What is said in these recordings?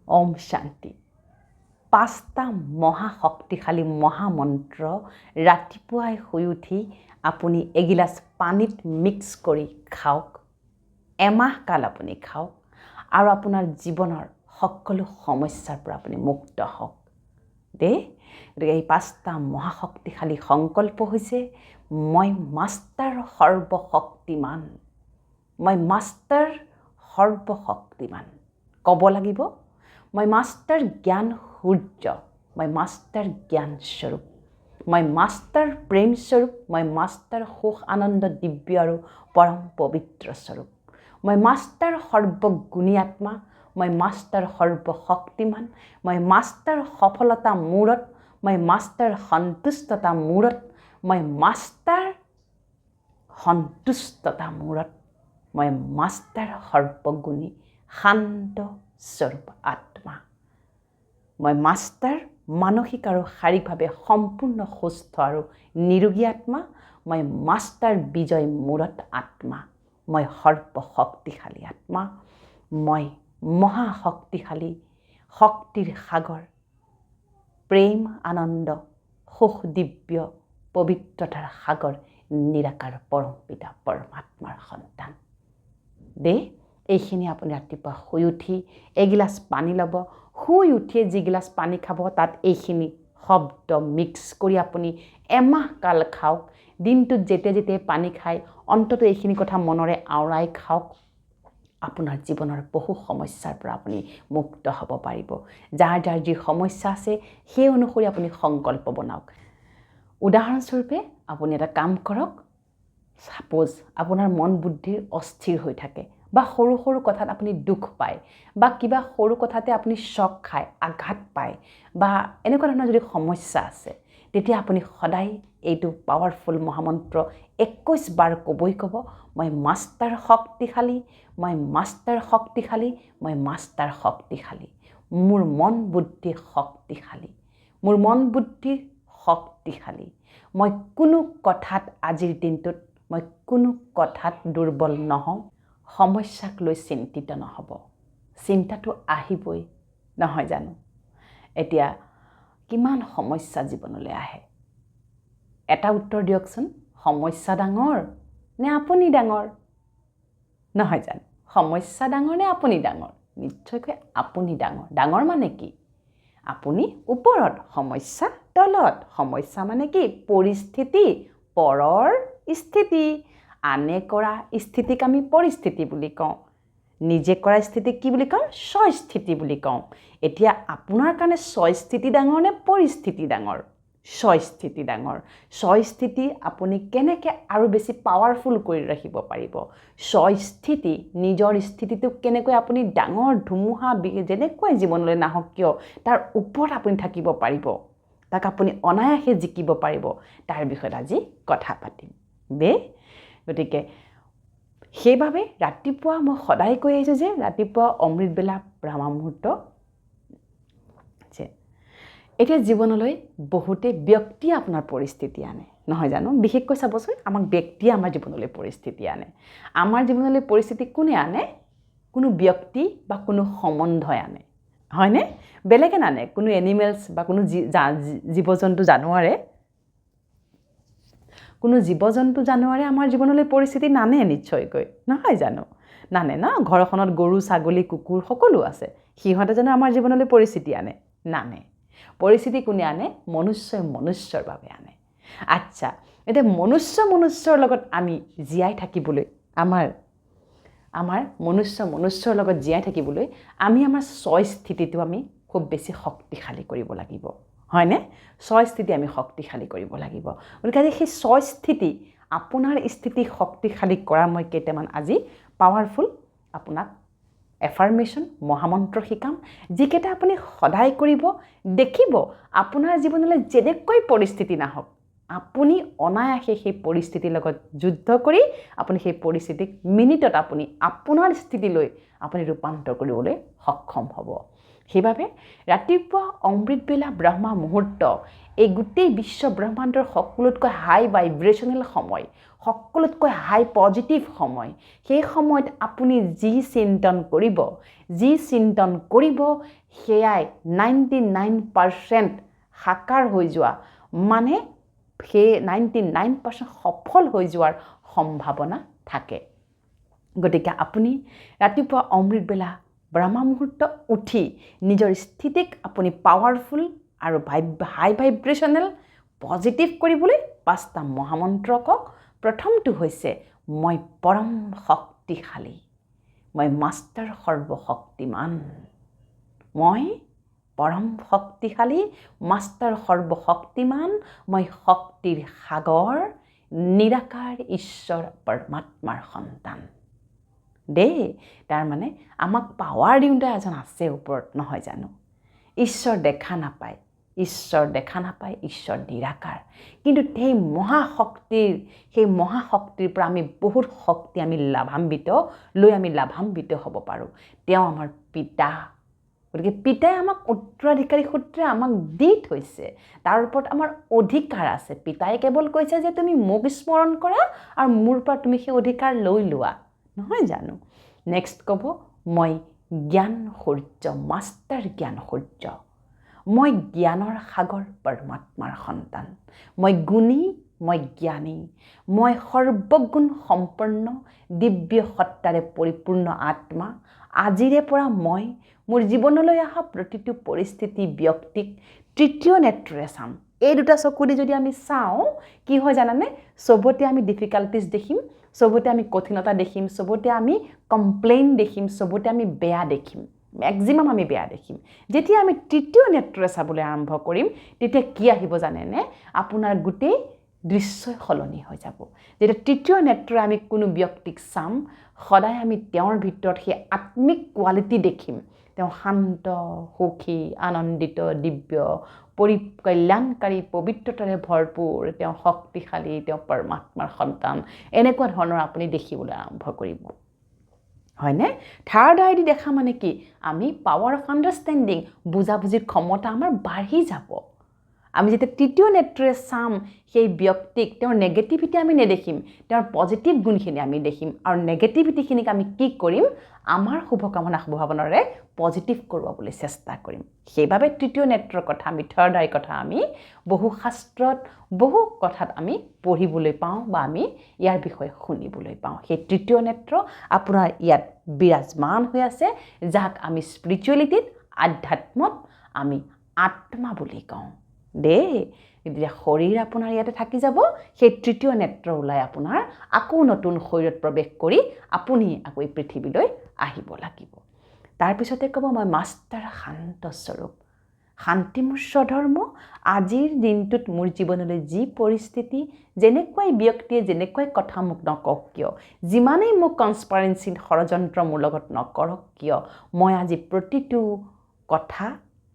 ওম শান্তি। 5টা মহাশক্তিশালী মহামন্ত্ৰ ৰাতিপুৱাই শুই উঠি আপুনি এগিলাচ পানীত মিক্স কৰি খাওক। এমাহ কাল আপুনি খাওক আৰু আপোনাৰ জীৱনৰ সকলো সমস্যাৰ পৰা আপুনি মুক্ত হওক দেই। গতিকে এই 5টা মহাশক্তিশালী সংকল্প হৈছে মই মাষ্টাৰ সৰ্বশক্তিমান। মই মাষ্টাৰ সৰ্বশক্তিমান ক'ব লাগিব। মই মাষ্টাৰ জ্ঞান সূৰ্য, মই মাষ্টাৰ জ্ঞান স্বৰূপ, মই মাষ্টাৰ প্ৰেম স্বৰূপ, মই মাষ্টাৰ সুখ আনন্দ দিব্য আৰু পৰম পবিত্ৰ স্বৰূপ, মই মাষ্টাৰ সৰ্বগুণী আত্মা, মই মাষ্টাৰ সৰ্বশক্তিমান, মই মাষ্টাৰ সফলতা মূৰত, মই মাষ্টাৰ সন্তুষ্টতা মূৰত, মই মাষ্টাৰ সন্তুষ্টতা মূৰত, মই মাষ্টাৰ সৰ্বগুণী শান্ত স্বৰূপ আত্মা, মই মাষ্টাৰ মানসিক আৰু শাৰীৰিকভাৱে সম্পূৰ্ণ সুস্থ আৰু নিৰোগী আত্মা, মই মাষ্টাৰ বিজয় মূৰত আত্মা, মই সৰ্বশক্তিশালী আত্মা, মই মহাশক্তিশালী শক্তিৰ সাগৰ, প্ৰেম আনন্দ সুখ দিব্য পবিত্ৰতাৰ সাগৰ, নিৰাকাৰ পৰম পিতা পৰমাত্মাৰ সন্তান দেই। এইখিনি আপুনি ৰাতিপুৱা শুই উঠি এগিলাচ পানী ল'ব। শুই উঠিয়ে যিগিলাচ পানী খাব তাত এইখিনি শব্দ মিক্স কৰি আপুনি এমাহ কাল খাওক। দিনটোত যেতিয়া যেতিয়াই পানী খায় অন্ততঃ এইখিনি কথা মনৰে আওৰাই খাওক। আপোনাৰ জীৱনৰ বহু সমস্যাৰ পৰা আপুনি মুক্ত হ'ব পাৰিব। যাৰ যাৰ যি সমস্যা আছে সেই অনুসৰি আপুনি সংকল্প বনাওক। উদাহৰণস্বৰূপে আপুনি এটা কাম কৰক। সাপোজ আপোনাৰ মন বুদ্ধিৰ অস্থিৰ হৈ থাকে বা সৰু সৰু কথাত আপুনি দুখ পায় বা কিবা সৰু কথাতে আপুনি চক খায়, আঘাত পায় বা এনেকুৱা ধৰণৰ যদি সমস্যা আছে, তেতিয়া আপুনি সদায় এইটো পাৱাৰফুল মহামন্ত্ৰ 21 বাৰ ক'বই ক'ব, মই মাষ্টাৰ শক্তিশালী, মই মাষ্টাৰ শক্তিশালী, মই মাষ্টাৰ শক্তিশালী, মোৰ মন বুদ্ধি শক্তিশালী, মোৰ মন বুদ্ধি শক্তিশালী, মই কোনো কথাত আজিৰ দিনটোত মই কোনো কথাত দুৰ্বল নহওঁ, সমস্যাক লৈ চিন্তিত নহ'ব। চিন্তাটো আহিবই নহয় জানো? এতিয়া কিমান সমস্যা জীৱনলৈ আহে, এটা উত্তৰ দিয়কচোন। সমস্যা ডাঙৰ নে আপুনি ডাঙৰ? নহয় জানো? সমস্যা ডাঙৰ নে আপুনি ডাঙৰ? নিশ্চয়কৈ আপুনি ডাঙৰ। ডাঙৰ মানে কি? আপুনি ওপৰত, সমস্যা তলত। সমস্যা মানে কি? পৰিস্থিতি, পৰৰ স্থিতি। আনে কৰা স্থিতিক আমি পৰিস্থিতি বুলি কওঁ। নিজে কৰা স্থিতিক কি বুলি কওঁ? স্বস্থিতি বুলি কওঁ। এতিয়া আপোনাৰ কাৰণে স্বস্থিতি ডাঙৰ নে পৰিস্থিতি ডাঙৰ? স্বস্থিতি ডাঙৰ। স্বস্থিতি আপুনি কেনেকৈ আৰু বেছি পাৱাৰফুল কৰি ৰাখিব পাৰিব? স্বস্থিতি, নিজৰ স্থিতিটোক কেনেকৈ আপুনি ডাঙৰ ধুমুহা যেনেকৈ জীৱনলৈ নাহক কিয় তাৰ ওপৰত আপুনি থাকিব পাৰিব, তাক আপুনি অনায়াসে জিকিব পাৰিব, তাৰ বিষয়ত আজি কথা পাতিম দেই। গতিকে সেইবাবে ৰাতিপুৱা মই সদায় কৈ আহিছোঁ যে ৰাতিপুৱা অমৃতবেলা ব্ৰহ্ম মুহূৰ্ত। এতিয়া জীৱনলৈ বহুতে ব্যক্তিয়ে আপোনাৰ পৰিস্থিতি আনে নহয় জানো? বিশেষকৈ চাবচোন, আমাক ব্যক্তিয়ে আমাৰ জীৱনলৈ পৰিস্থিতি আনে। আমাৰ জীৱনলৈ পৰিস্থিতি কোনে আনে? কোনো ব্যক্তি বা কোনো সম্বন্ধই আনে, হয়নে? বেলেগে নানে। কোনো এনিমেলছ বা কোনো জীৱ জন্তু জানুৱাৰে আমাৰ জীৱনলৈ পৰিস্থিতি নানে নিশ্চয়কৈ, নহয় জানো? নানে ন? ঘৰখনত গৰু ছাগলী কুকুৰ সকলো আছে, সিহঁতে জানো আমাৰ জীৱনলৈ পৰিস্থিতি আনে? নানে। পৰিস্থিতি কোনে আনে? মনুষ্যই মনুষ্যৰ বাবে আনে। আচ্ছা, এতিয়া মনুষ্যৰ লগত আমি জীয়াই থাকিবলৈ, আমাৰ মনুষ্যৰ লগত জীয়াই থাকিবলৈ আমি আমাৰ স্বস্থিতিটো আমি খুব বেছি শক্তিশালী কৰিব লাগিব, হয়নে? স্বস্থিতি আমি শক্তিশালী কৰিব লাগিব। গতিকে সেই স্বস্থিতি, আপোনাৰ স্থিতি শক্তিশালী কৰা মই কেইটামান আজি পাৱাৰফুল আপোনাক এফাৰ্মেশ্যন মহামন্ত্ৰ শিকাম, যিকেইটা আপুনি সদায় কৰিব। দেখিব আপোনাৰ জীৱনলৈ যেনেকৈ পৰিস্থিতি নাহক, আপুনি অনায়াসে সেই পৰিস্থিতিৰ লগত যুদ্ধ কৰি আপুনি সেই পৰিস্থিতিক মিনিটত আপুনি আপোনাৰ স্থিতিলৈ আপুনি ৰূপান্তৰ কৰিবলৈ সক্ষম হ'ব। সেইবাবে ৰাতিপুৱা অমৃতবেলা ব্ৰহ্ম মুহূৰ্ত এই গোটেই বিশ্ব ব্ৰহ্মাণ্ডৰ সকলোতকৈ হাই ভাইব্ৰেশ্যনেল সময়, সকলোতকৈ হাই পজিটিভ সময় সেই সময়ত আপুনি যি চিন্তন কৰিব সেয়াই 99% সাকাৰ হৈ যোৱা মানে সেই 99% সফল হৈ যোৱাৰ সম্ভাৱনা থাকে গতিকে আপুনি ৰাতিপুৱা অমৃতবেলা ব্ৰহ্ম মুহূৰ্ত উঠি নিজৰ স্থিতিক আপুনি পাৱাৰফুল আৰু হাই ভাইব্ৰেশ্যনেল পজিটিভ কৰিবলৈ 5টা মহামন্ত্ৰ কওক প্ৰথমটো হৈছে মই পৰম শক্তিশালী মই মাষ্টাৰ সৰ্বশক্তিমান মই পৰম শক্তিশালী মাষ্টাৰ সৰ্বশক্তিমান মই শক্তিৰ সাগৰ নিৰাকাৰ ঈশ্বৰ পৰমাত্মাৰ সন্তান তাৰ মানে আমাক পাৱাৰ দিওঁতে এজন আছে ওপৰত নহয় জানো ঈশ্বৰ দেখা নাপায় ঈশ্বৰ নিৰাকাৰ কিন্তু সেই মহাশক্তিৰ পৰা আমি বহুত শক্তি আমি লাভান্বিত হ'ব পাৰোঁ তেওঁ আমাৰ পিতা গতিকে পিতাই আমাক উত্তৰাধিকাৰী সূত্ৰে আমাক দি থৈছে তাৰ ওপৰত আমাৰ অধিকাৰ আছে পিতাই কেৱল কৈছে যে তুমি মোক স্মৰণ কৰা আৰু মোৰ পৰা তুমি সেই অধিকাৰ লৈ লোৱা নহয় জানো নেক্সট ক'ব মই জ্ঞান সূৰ্য মাষ্টাৰ জ্ঞান সূৰ্য মই জ্ঞানৰ সাগৰ পৰমাত্মাৰ সন্তান মই গুণী মই জ্ঞানী মই সৰ্বগুণ সম্পন্ন দিব্য সত্তাৰে পৰিপূৰ্ণ আত্মা আজিৰে পৰা মই মোৰ জীৱনলৈ অহা প্ৰতিটো পৰিস্থিতি ব্যক্তিক তৃতীয় নেত্ৰে চাম এই দুটা চকুদি যদি আমি চাওঁ কি হয় জানানে সবতে আমি ডিফিকাল্টিজ দেখিম সবতে আমি কঠিনতা দেখিম সবতে আমি কমপ্লেইন দেখিম সবতে আমি বেয়া দেখিম ম্যাক্সিমাম আমি বেয়া দেখিম যেতিয়া আমি তৃতীয় নেত্ৰে চাবলৈ আৰম্ভ কৰিম তেতিয়া কি আহিব জানেনে আপোনাৰ গোটেই দৃশ্যই সলনি হৈ যাব যেতিয়া তৃতীয় নেত্ৰে আমি কোনো ব্যক্তিক চাম সদায় আমি তেওঁৰ ভিতৰত সেই আত্মিক কোৱালিটি দেখিম তেওঁ শান্ত সুখী আনন্দিত দিব্য কল্যাণকাৰী পবিত্ৰতাৰে ভৰপূৰ তেওঁ শক্তিশালী তেওঁ পৰমাত্মাৰ সন্তান এনেকুৱা ধৰণৰ আপুনি দেখিবলৈ আৰম্ভ কৰিব হয়নে থাৰ্ড আইডি দেখা মানে কি আমি পাৱাৰ অফ আণ্ডাৰষ্টেণ্ডিং বুজাবুজিৰ ক্ষমতা আমাৰ বাঢ়ি যাব আমি যেতিয়া তৃতীয় নেত্ৰে চাম সেই ব্যক্তিক তেওঁৰ নেগেটিভিটি আমি নেদেখিম তেওঁৰ পজিটিভ গুণখিনি আমি দেখিম আৰু নেগেটিভিটিখিনিক আমি কি কৰিম আমাৰ শুভকামনা শুভভাৱনাৰে পজিটিভ কৰিবলৈ চেষ্টা কৰিম সেইবাবে তৃতীয় নেত্ৰৰ কথা আমি থাৰ্ড আই কথা আমি বহু শাস্ত্ৰত বহু কথাত আমি পঢ়িবলৈ পাওঁ বা আমি ইয়াৰ বিষয়ে শুনিবলৈ পাওঁ সেই তৃতীয় নেত্ৰ আপোনাৰ ইয়াত বিৰাজমান হৈ আছে যাক আমি স্পিৰিচুৱেলিটিত আধ্যাত্মত আমি আত্মা বুলি কওঁ যেতিয়া শৰীৰ আপোনাৰ ইয়াতে থাকি যাব সেই তৃতীয় নেত্ৰ ওলাই আপোনাৰ আকৌ নতুন শৰীৰত প্ৰৱেশ কৰি আপুনি আকৌ এই পৃথিৱীলৈ আহিব লাগিব তাৰপিছতে ক'ব মই মাষ্টাৰ শান্ত স্বৰূপ শান্তি মোৰ স্বধৰ্ম আজিৰ দিনটোত মোৰ জীৱনলৈ যি পৰিস্থিতি যেনেকৈ ব্যক্তিয়ে যেনেকৈ কথা মোক নকওক কিয় যিমানেই মোক কনস্পাৰেন্সি ষড়যন্ত্ৰ মোৰ লগত নকৰক কিয় মই আজি প্ৰতিটো কথা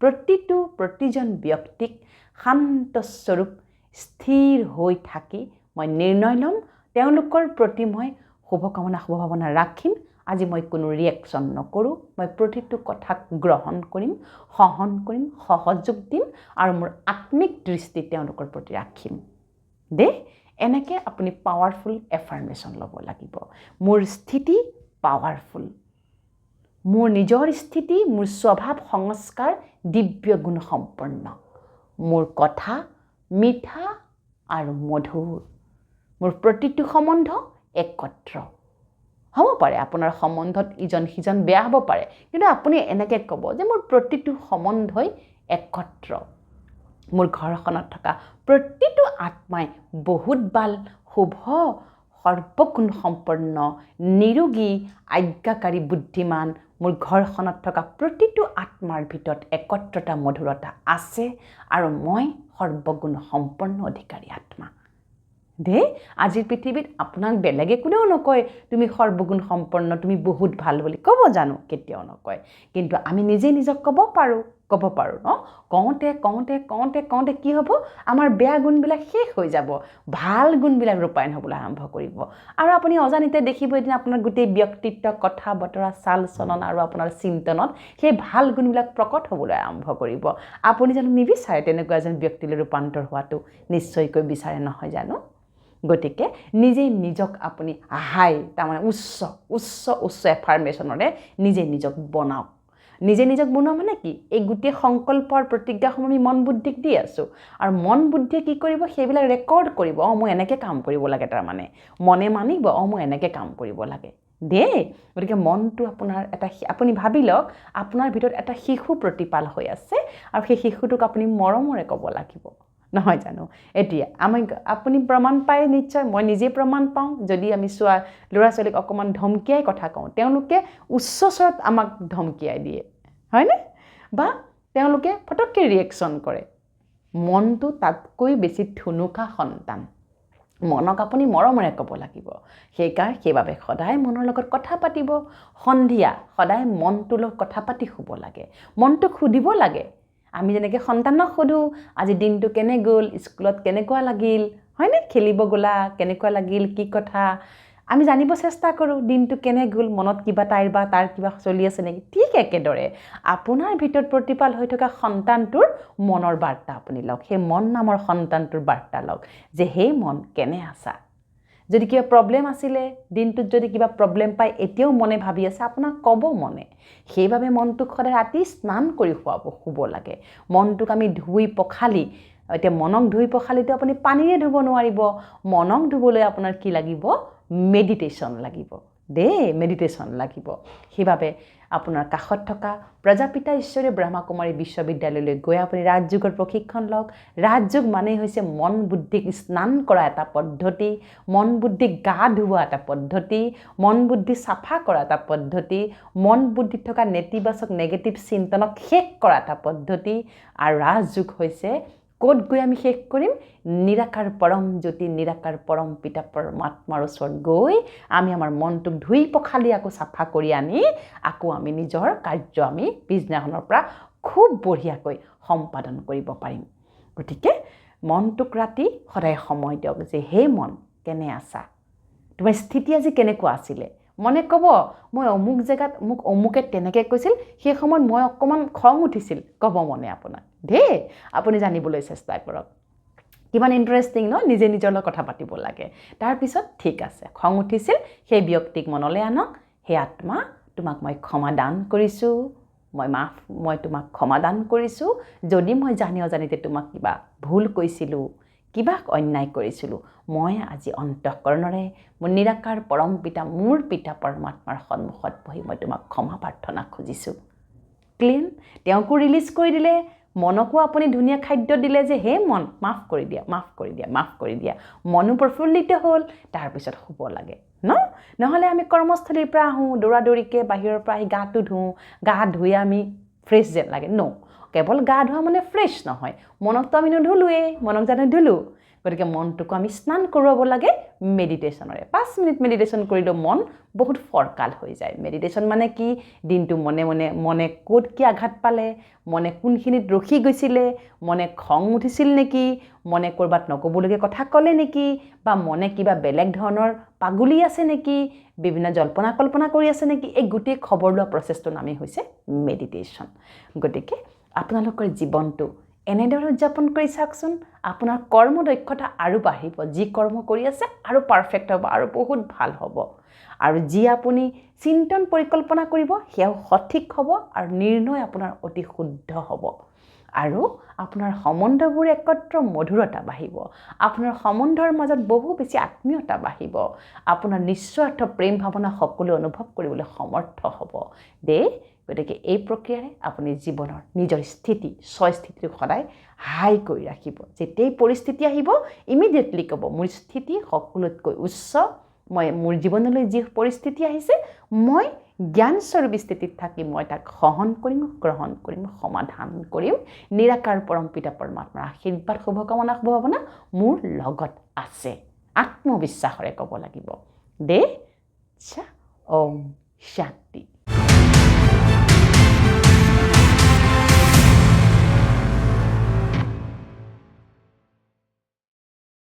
প্ৰতিজন ব্যক্তিক শান্ত স্বৰূপ স্থিৰ হৈ থাকি মই নিৰ্ণয় ল'ম তেওঁলোকৰ প্ৰতি মই শুভকামনা শুভভাৱনা ৰাখিম আজি মই কোনো ৰিয়েকশ্যন নকৰোঁ মই প্ৰতিটো কথাক গ্ৰহণ কৰিম সহন কৰিম সহযোগ দিম আৰু মোৰ আত্মিক দৃষ্টি তেওঁলোকৰ প্ৰতি ৰাখিম এনেকৈ আপুনি পাৱাৰফুল এফাৰ্মেশ্যন ল'ব লাগিব মোৰ স্থিতি পাৱাৰফুল মোৰ নিজৰ স্থিতি মোৰ স্বভাৱ সংস্কাৰ দিব্য গুণ সম্পন্ন মোৰ কথা মিঠা আৰু মধুৰ মোৰ প্ৰতিটো সম্বন্ধ একত্ৰ হ'ব পাৰে আপোনাৰ সম্বন্ধত ইজন সিজন বেয়া হ'ব পাৰে কিন্তু আপুনি এনেকৈ ক'ব যে মোৰ প্ৰতিটো সম্বন্ধই একত্ৰ মোৰ ঘৰখনত থকা প্ৰতিটো আত্মাই বহুত ভাল শুভ সৰ্বগুণ সম্পন্ন নিৰোগী আজ্ঞাকাৰী বুদ্ধিমান মোৰ ঘৰখনত থকা প্ৰতিটো আত্মাৰ ভিতৰত একত্ৰতা মধুৰতা আছে আৰু মই সৰ্বগুণ সম্পন্ন অধিকাৰী আত্মা আজিৰ পৃথিৱীত আপোনাক বেলেগে কোনেও নকয় তুমি সৰ্বগুণ সম্পন্ন তুমি বহুত ভাল বুলি ক'ব জানো কেতিয়াও নকয় কিন্তু আমি নিজে নিজক ক'ব পাৰোঁ ন কওঁতে কি হ'ব আমাৰ বেয়া গুণবিলাক শেষ হৈ যাব ভাল গুণবিলাক ৰূপায়ণ হ'বলৈ আৰম্ভ কৰিব আৰু আপুনি অজানিতে দেখিব এদিন আপোনাৰ গোটেই ব্যক্তিত্ব কথা বতৰা চাল চলন আৰু আপোনাৰ চিন্তনত সেই ভাল গুণবিলাক প্ৰকট হ'বলৈ আৰম্ভ কৰিব আপুনি জানো নিবিচাৰে তেনেকুৱা এজন ব্যক্তিলৈ ৰূপান্তৰ হোৱাটো নিশ্চয়কৈ বিচাৰে নহয় জানো গতিকে নিজেই নিজক আপুনি হাই তাৰমানে উচ্চ এফাৰ্মেশ্যনৰে নিজক বনাওক নিজক বনোৱা মানে কি এই গোটেই সংকল্পৰ প্ৰতিজ্ঞাসমূহ আমি মন বুদ্ধিক দি আছোঁ আৰু মন বুদ্ধিয়ে কি কৰিব সেইবিলাক ৰেকৰ্ড কৰিব মই এনেকৈ কাম কৰিব লাগে তাৰমানে মনে মানিব মই এনেকৈ কাম কৰিব লাগে দেই গতিকে মনটো আপোনাৰ এটা আপুনি ভাবি লওক আপোনাৰ ভিতৰত এটা শিশু প্ৰতিপাল হৈ আছে আৰু সেই শিশুটোক আপুনি মৰমৰে ক'ব লাগিব নহয় জানো এতিয়া আপুনি প্ৰমাণ পায় নিশ্চয় মই নিজে প্ৰমাণ পাওঁ যদি আমি ল'ৰা ছোৱালীক অকণমান ধমকিয়াই কথা কওঁ তেওঁলোকে উচ্চ স্বৰত আমাক ধমকিয়াই দিয়ে হয়নে বা তেওঁলোকে ফটককৈ ৰিয়েকশ্যন কৰে মনটো তাতকৈ বেছি ঠুনুকা সন্তান মনক আপুনি মৰমৰে ক'ব লাগিব সেইবাবে সদায় মনৰ লগত কথা পাতিব সন্ধিয়া সদায় মনটোৰ লগত কথা পাতি শুব লাগে মনটোক সুধিব লাগে আমি যেনেকৈ সন্তানক সোধোঁ আজি দিনটো কেনে গ'ল স্কুলত কেনেকুৱা লাগিল হয়নে খেলিব গ'লা কেনেকুৱা লাগিল কি কথা আমি জানিব চেষ্টা কৰোঁ দিনটো কেনে গ'ল মনত কিবা তাৰ কিবা চলি আছে নেকি ঠিক একেদৰে আপোনাৰ ভিতৰত প্ৰতিপাল হৈ থকা সন্তানটোৰ মনৰ বাৰ্তা আপুনি লওক সেই মন নামৰ সন্তানটোৰ বাৰ্তা লওক যে সেই মন কেনে আছা যদি কিবা প্ৰব্লেম আছিলে দিনটোত যদি কিবা প্ৰব্লেম পায় এতিয়াও মনে ভাবি আছে আপোনাক ক'ব মনে সেইবাবে মনটোক সদায় ৰাতি স্নান কৰি শুব লাগে মনটোক আমি ধুই পখালি এতিয়া মনক ধুই পখালিতো আপুনি পানীৰে ধুব নোৱাৰিব মনক ধুবলৈ আপোনাৰ কি লাগিব মেডিটেশ্যন লাগিব মেডিটেশ্যন লাগিব সেইবাবে আপোনাৰ কাষত থকা প্ৰজাপিতা ঈশ্বৰী ব্ৰহ্মকুমাৰী বিশ্ববিদ্যালয়লৈ গৈ আপুনি ৰাজযোগৰ প্ৰশিক্ষণ লওক ৰাজযোগ মানেই হৈছে মন বুদ্ধিক স্নান কৰা এটা পদ্ধতি মন বুদ্ধিক গা ধুওৱা এটা পদ্ধতি মন বুদ্ধি চাফা কৰা এটা পদ্ধতি মন বুদ্ধিত থকা নেতিবাচক নেগেটিভ চিন্তনক শেষ কৰা এটা পদ্ধতি আৰু ৰাজযোগ হৈছে ক'ত গৈ আমি শেষ কৰিম নিৰাকাৰ পৰম জ্যোতি নিৰাকাৰ পৰম পিতা পৰমাত্মাৰ ওচৰত গৈ আমি আমাৰ মনটোক ধুই পখালি আকৌ চাফা কৰি আনি আকৌ আমি নিজৰ কাৰ্য আমি পিছদিনাখনৰ পৰা খুব বঢ়িয়াকৈ সম্পাদন কৰিব পাৰিম গতিকে মনটোক ৰাতি সদায় সময় দিয়ক যে হে মন কেনে আছা তোমাৰ স্থিতি আজি কেনেকুৱা আছিলে মনে ক'ব মই অমুক জেগাত মোক অমুকে তেনেকৈ কৈছিল সেই সময়ত মই অকণমান খং উঠিছিল ক'ব মনে আপোনাক আপুনি জানিবলৈ চেষ্টা কৰক কিমান ইণ্টাৰেষ্টিং ন নিজে নিজৰ লগত কথা পাতিব লাগে তাৰপিছত ঠিক আছে খং উঠিছিল সেই ব্যক্তিক মনলৈ আনক হে আত্মা তোমাক মই ক্ষমা দান কৰিছোঁ মই তোমাক ক্ষমা দান কৰিছোঁ যদি মই জানি অজানিতে তোমাক কিবা ভুল কৈছিলোঁ কিবা অন্যায় কৰিছিলোঁ মই আজি অন্তঃকৰণৰে মোৰ নিৰাকাৰ পৰম পিতা মোৰ পিতা পৰমাত্মাৰ সন্মুখত বহি মই তোমাক ক্ষমা প্ৰাৰ্থনা খুজিছোঁ ক্লিন তেওঁকো ৰিলিজ কৰি দিলে মনকো আপুনি ধুনীয়া খাদ্য দিলে যে হে মন মাফ কৰি দিয়া মনো প্ৰফুল্লিত হ'ল তাৰপিছত শুব লাগে নহ'লে আমি কৰ্মস্থলীৰ পৰা আহোঁ দৌৰাদৌৰিকৈ বাহিৰৰ পৰা আহি গাটো ধুওঁ গা ধুই আমি ফ্ৰেছ যেন লাগে কেৱল গা ধোৱা মানে ফ্ৰেছ নহয় মনকতো আমি নুধুলোৱেই মনক জানো ধুলোঁ গতিকে মনটোকো আমি স্নান কৰোৱাব লাগে মেডিটেশ্যনৰে 5 মিনিট মেডিটেশ্যন কৰিলেও মন বহুত ফৰকাল হৈ যায় মেডিটেশ্যন মানে কি দিনটো মনে ক'ত কি আঘাত পালে মনে কোনখিনিত ৰখি গৈছিলে মনে খং উঠিছিল নেকি মনে ক'ৰবাত নক'বলগীয়া কথা ক'লে নেকি বা মনে কিবা বেলেগ ধৰণৰ পাগলি আছে নেকি বিভিন্ন জল্পনা কল্পনা কৰি আছে নেকি এই গোটেই খবৰ লোৱা প্ৰচেছটোৰ নামেই হৈছে মেডিটেশ্যন গতিকে আপোনালোকৰ জীৱনটো এনেদৰে উদযাপন কৰি চাওকচোন আপোনাৰ কৰ্মদক্ষতা আৰু বাঢ়িব যি কৰ্ম কৰি আছে আৰু পাৰফেক্ট হ'ব আৰু বহুত ভাল হ'ব আৰু যি আপুনি চিন্তন পৰিকল্পনা কৰিব সেয়াও সঠিক হ'ব আৰু নিৰ্ণয় আপোনাৰ অতি শুদ্ধ হ'ব আৰু আপোনাৰ সম্বন্ধবোৰ একত্ৰ মধুৰতা বাঢ়িব আপোনাৰ সম্বন্ধৰ মাজত বহু বেছি আত্মীয়তা বাঢ়িব আপোনাৰ নিস্বাৰ্থ প্ৰেম ভাৱনা সকলো অনুভৱ কৰিবলৈ সমৰ্থ হ'ব গতিকে এই প্ৰক্ৰিয়াৰে আপুনি জীৱনৰ নিজৰ স্থিতিটো সদায় হাই কৰি ৰাখিব যেতিয়াই পৰিস্থিতি আহিব ইমিডিয়েটলি ক'ব মোৰ স্থিতি সকলোতকৈ উচ্চ মোৰ জীৱনলৈ যি পৰিস্থিতি আহিছে মই জ্ঞানস্বৰূপ স্থিতিত থাকি মই তাক সহন কৰিম গ্ৰহণ কৰিম সমাধান কৰিম নিৰাকাৰ পৰম পিতা পৰমাত্মাৰ আশীৰ্বাদ শুভকামনা শুভভাৱনা মোৰ লগত আছে আত্মবিশ্বাসৰে ক'ব লাগিব ওম শান্তি